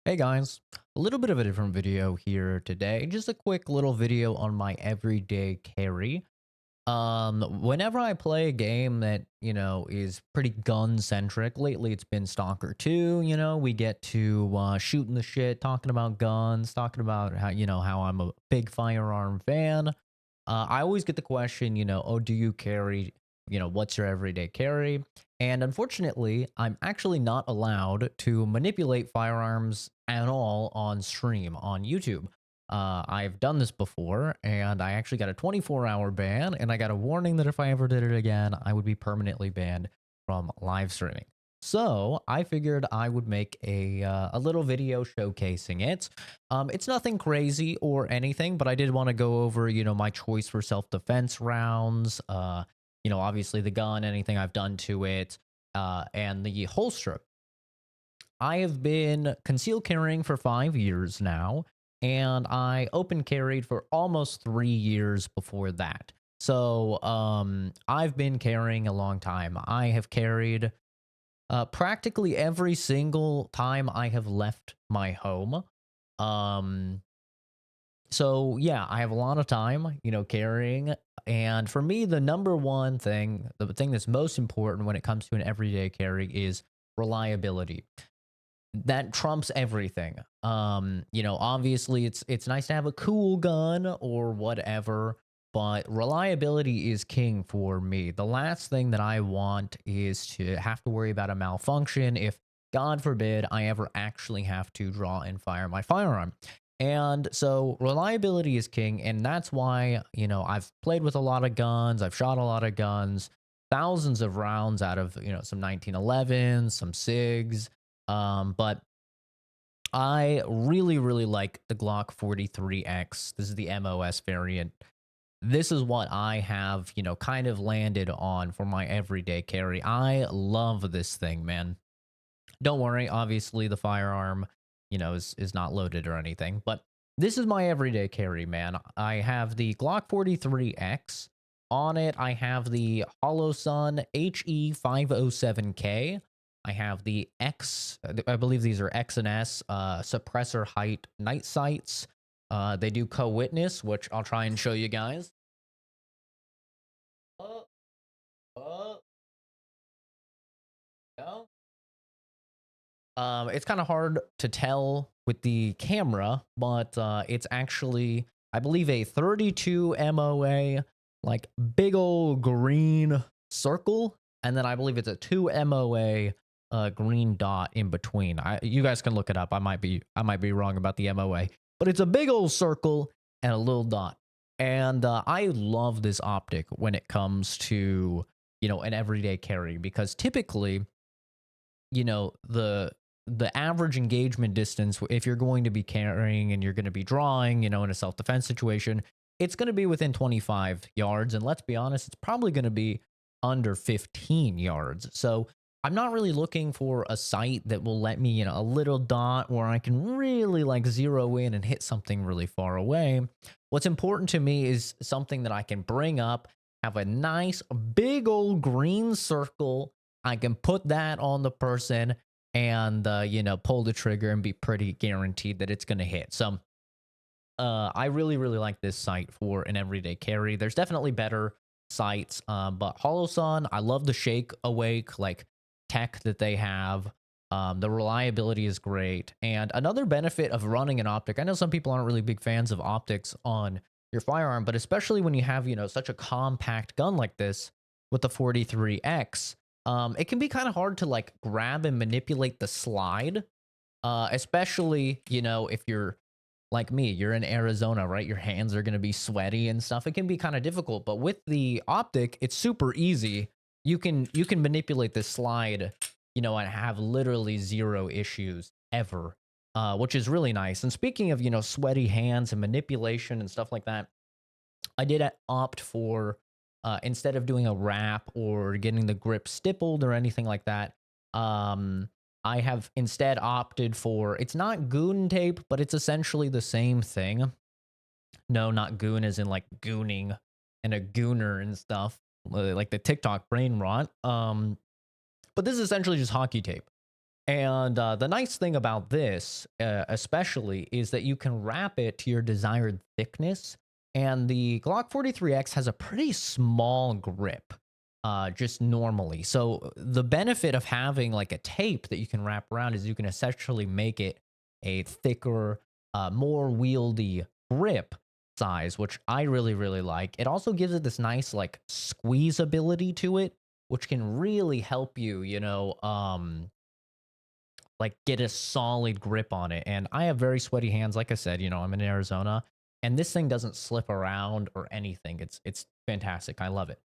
Hey guys, a little bit of a different video here today. Just a quick little video on my everyday carry. Whenever I play a game that, is pretty gun centric, lately it's been Stalker 2, we get to shooting the shit, talking about guns, talking about how I'm a big firearm fan. I always get the question, oh, do you carry, what's your everyday carry? And unfortunately, I'm actually not allowed to manipulate firearms at all on stream on YouTube. I've done this before, and I actually got a 24-hour ban, and I got a warning that if I ever did it again, I would be permanently banned from live streaming. So I figured I would make a little video showcasing it. It's nothing crazy or anything, but I did want to go over, my choice for self-defense rounds. Obviously the gun, anything I've done to it, and the holster. I have been concealed carrying for 5 years now, and I open carried for almost 3 years before that. So I've been carrying a long time. I have carried practically every single time I have left my home. Um, so yeah, I have a lot of time, carrying. And for me, the number one thing, the thing that's most important when it comes to an everyday carry is reliability. That trumps everything. Obviously it's nice to have a cool gun or whatever, but reliability is king for me. The last thing that I want is to have to worry about a malfunction if, God forbid, I ever actually have to draw and fire my firearm. And so reliability is king, and that's why, I've played with a lot of guns, I've shot a lot of guns, thousands of rounds out of, some 1911s, some SIGs. But I really, really like the Glock 43X. This is the MOS variant. This is what I have, kind of landed on for my everyday carry. I love this thing, man. Don't worry, obviously the firearm, is not loaded or anything, but this is my everyday carry, man. I have the Glock 43X. On it, I have the HoloSun HE507K. I have the I believe these are X and S suppressor height night sights. They do co-witness, which I'll try and show you guys. Oh, oh, no. It's kind of hard to tell with the camera, but it's actually, I believe, a 32 MOA, like big old green circle, and then I believe it's a 2 MOA green dot in between. You guys can look it up. I might be wrong about the MOA, but it's a big old circle and a little dot. And I love this optic when it comes to an everyday carry because typically the average engagement distance, if you're going to be carrying and you're going to be drawing, in a self-defense situation, it's going to be within 25 yards. And let's be honest, it's probably going to be under 15 yards. So I'm not really looking for a sight that will let me, a little dot where I can really like zero in and hit something really far away. What's important to me is something that I can bring up, have a nice big old green circle. I can put that on the person and pull the trigger and be pretty guaranteed that it's going to hit. So I really, really like this site for an everyday carry. There's definitely better sites, but HoloSun, I love the shake awake like tech that they have. The reliability is great. And another benefit of running an optic, I know some people aren't really big fans of optics on your firearm, but especially when you have, such a compact gun like this with the 43X, it can be kind of hard to like grab and manipulate the slide, especially, if you're like me, you're in Arizona, right? Your hands are going to be sweaty and stuff. It can be kind of difficult, but with the optic, it's super easy. You can manipulate this slide, and have literally zero issues ever, which is really nice. And speaking of, sweaty hands and manipulation and stuff like that, I did opt for instead of doing a wrap or getting the grip stippled or anything like that. I have instead opted for, it's not goon tape, but it's essentially the same thing. No, not goon as in like gooning and a gooner and stuff, like the TikTok brain rot. But this is essentially just hockey tape. And the nice thing about this, especially, is that you can wrap it to your desired thickness. And the Glock 43X has a pretty small grip, just normally. So the benefit of having like a tape that you can wrap around is you can essentially make it a thicker, more wieldy grip size, which I really, really like. It also gives it this nice like squeezability to it, which can really help you, like get a solid grip on it. And I have very sweaty hands. Like I said, I'm in Arizona and this thing doesn't slip around or anything. It's fantastic. I love it.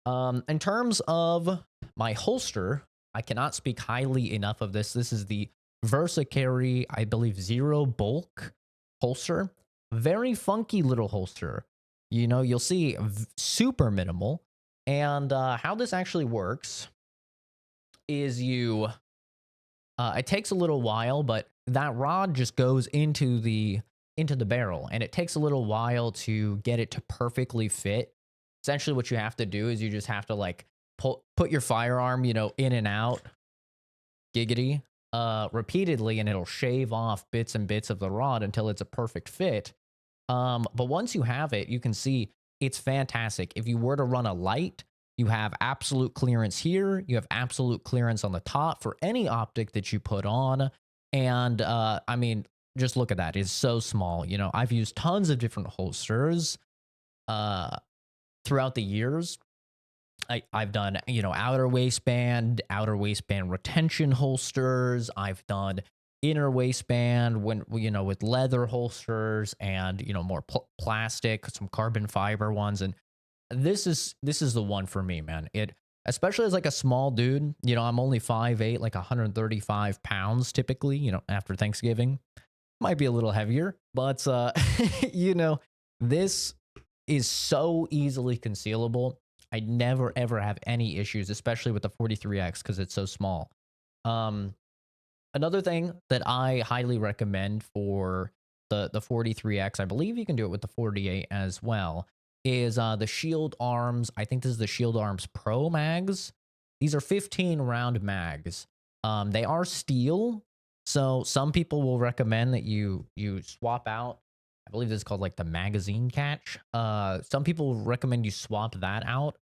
In terms of my holster, I cannot speak highly enough of this. This is the Versa Carry, I believe, Zero Bulk holster. Very funky little holster. You'll see super minimal. And how this actually works is it takes a little while, but that rod just goes into the barrel, and it takes a little while to get it to perfectly fit. Essentially, what you have to do is you just have to like put your firearm, in and out, giggity, repeatedly, and it'll shave off bits and bits of the rod until it's a perfect fit. But once you have it, you can see it's fantastic. If you were to run a light, you have absolute clearance here. You have absolute clearance on the top for any optic that you put on. And I mean, just look at that. It's so small. I've used tons of different holsters uh, throughout the years. I've done, outer waistband retention holsters. I've done inner waistband with leather holsters and, more plastic, some carbon fiber ones. And this is the one for me, man. Especially as like a small dude, I'm only 5'8", like 135 pounds typically, after Thanksgiving. Might be a little heavier, but this is so easily concealable. I never ever have any issues, especially with the 43X because it's so small. Um, Another thing that I highly recommend for the 43X, I believe you can do it with the 48 as well, is the Shield Arms. I think this is the Shield Arms Pro mags. These are 15 round mags. They are steel, so some people will recommend that you swap out. I believe this is called like the magazine catch. Some people recommend you swap that out.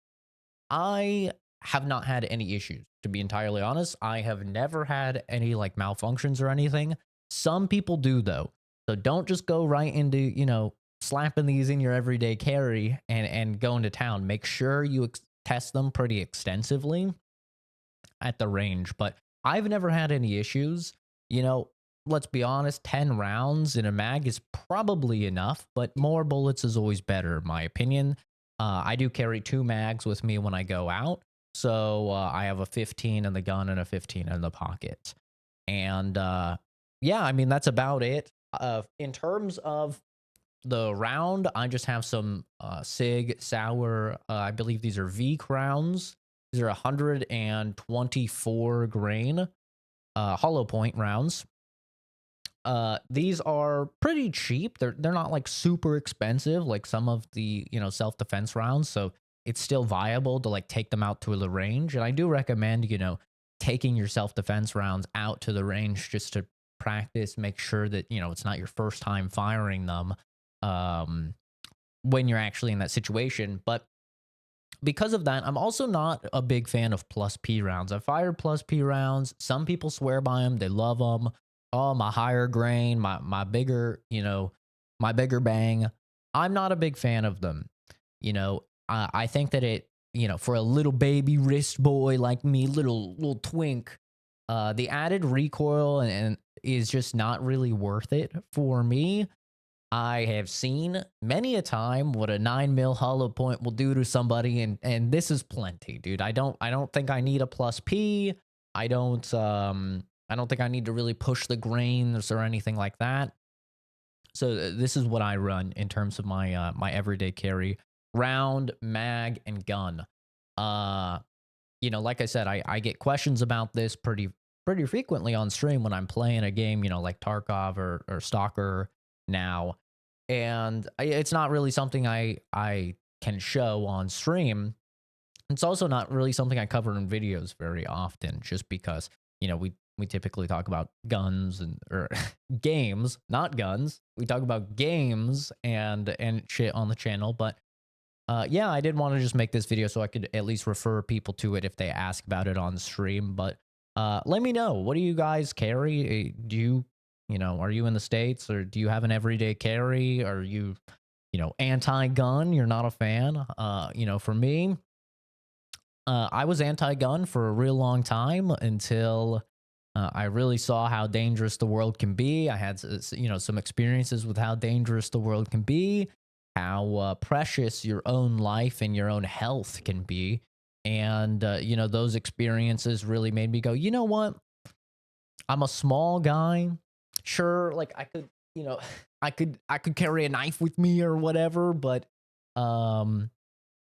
I have not had any issues, to be entirely honest. I have never had any like malfunctions or anything. Some people do though. So don't just go right into, slapping these in your everyday carry and going to town. Make sure you test them pretty extensively at the range, but I've never had any issues. You know, let's be honest, 10 rounds in a mag is probably enough, but more bullets is always better, in my opinion. I do carry 2 mags with me when I go out. So I have a 15 in the gun and a 15 in the pocket. And yeah, I mean, that's about it. In terms of the round, I just have some SIG Sauer. I believe these are V crowns. These are 124 grain hollow point rounds. These are pretty cheap. They're not like super expensive like some of the self defense rounds. So it's still viable to like take them out to the range. And I do recommend taking your self defense rounds out to the range just to practice. Make sure that it's not your first time firing them when you're actually in that situation. But because of that, I'm also not a big fan of plus P rounds. I've fired plus P rounds. Some people swear by them. They love them. Oh, my higher grain, my bigger, my bigger bang. I'm not a big fan of them. I think that for a little baby wrist boy like me, little twink, the added recoil and is just not really worth it for me. I have seen many a time what a 9 mil hollow point will do to somebody, and this is plenty, dude. I don't think I need a plus P. I don't think I need to really push the grains or anything like that. So this is what I run in terms of my my everyday carry: round, mag, and gun. Uh, like I said, I get questions about this pretty frequently on stream when I'm playing a game, like Tarkov or Stalker now, and it's not really something I can show on stream. It's also not really something I cover in videos very often, just because we We typically talk about guns and or games, not guns. We talk about games and shit on the channel, but yeah, I did want to just make this video so I could at least refer people to it if they ask about it on stream. But let me know, what do you guys carry? Do you, are you in the States, or do you have an everyday carry? Are you, anti-gun? You're not a fan? For me, I was anti-gun for a real long time until I really saw how dangerous the world can be. I had, some experiences with how dangerous the world can be, how precious your own life and your own health can be. And, those experiences really made me go, you know what? I'm a small guy. Sure, like I could, I could carry a knife with me or whatever, but um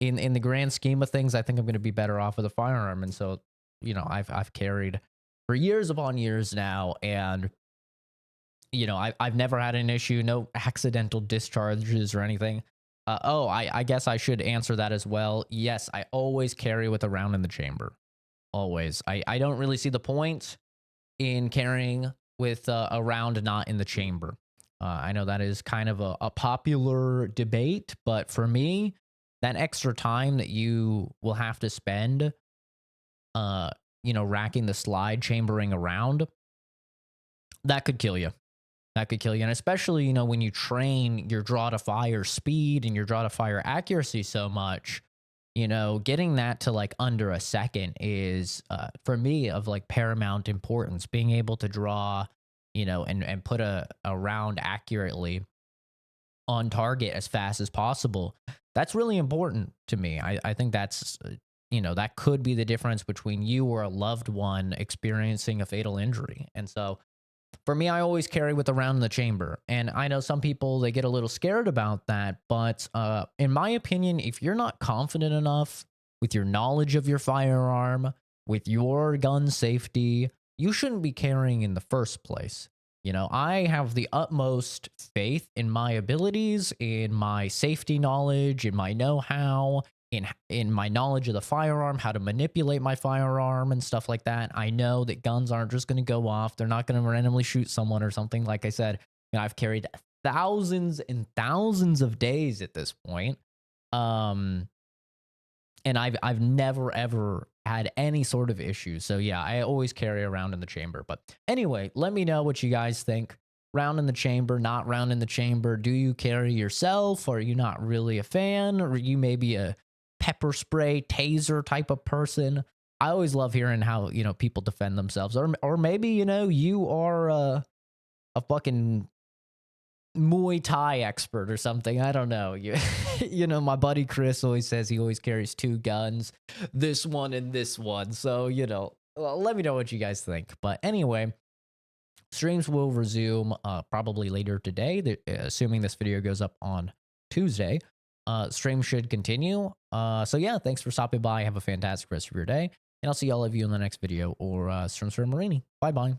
in the grand scheme of things, I think I'm going to be better off with a firearm. And so, I've carried for years upon years now, and I've never had an issue, no accidental discharges or anything. I guess I should answer that as well. Yes, I always carry with a round in the chamber. Always. I don't really see the point in carrying with a round not in the chamber. I know that is kind of a popular debate, but for me, that extra time that you will have to spend, racking the slide, chambering around, that could kill you. That could kill you. And especially, when you train your draw to fire speed and your draw to fire accuracy so much, getting that to like under a second is, for me, of like paramount importance. Being able to draw, and put a round accurately on target as fast as possible. That's really important to me. I think that's, that could be the difference between you or a loved one experiencing a fatal injury. And so for me, I always carry with a round in the chamber. And I know some people, they get a little scared about that. But in my opinion, if you're not confident enough with your knowledge of your firearm, with your gun safety, you shouldn't be carrying in the first place. I have the utmost faith in my abilities, in my safety knowledge, in my know-how, in my knowledge of the firearm, how to manipulate my firearm and stuff like that. I know that guns aren't just going to go off. They're not going to randomly shoot someone or something. Like I said, I've carried thousands and thousands of days at this point. And I've never ever had any sort of issue. So yeah, I always carry around in the chamber. But anyway, let me know what you guys think. Round in the chamber, not round in the chamber. Do you carry yourself? Are you not really a fan? Or are you maybe a pepper spray, taser type of person? I always love hearing how, people defend themselves. Or maybe, you are a fucking Muay Thai expert or something. I don't know. My buddy Chris always says he always carries two guns, this one and this one. So, well, let me know what you guys think. But anyway, streams will resume probably later today, assuming this video goes up on Tuesday. Stream should continue. So yeah, thanks for stopping by. Have a fantastic rest of your day. And I'll see all of you in the next video or streams from Marini. Bye-bye.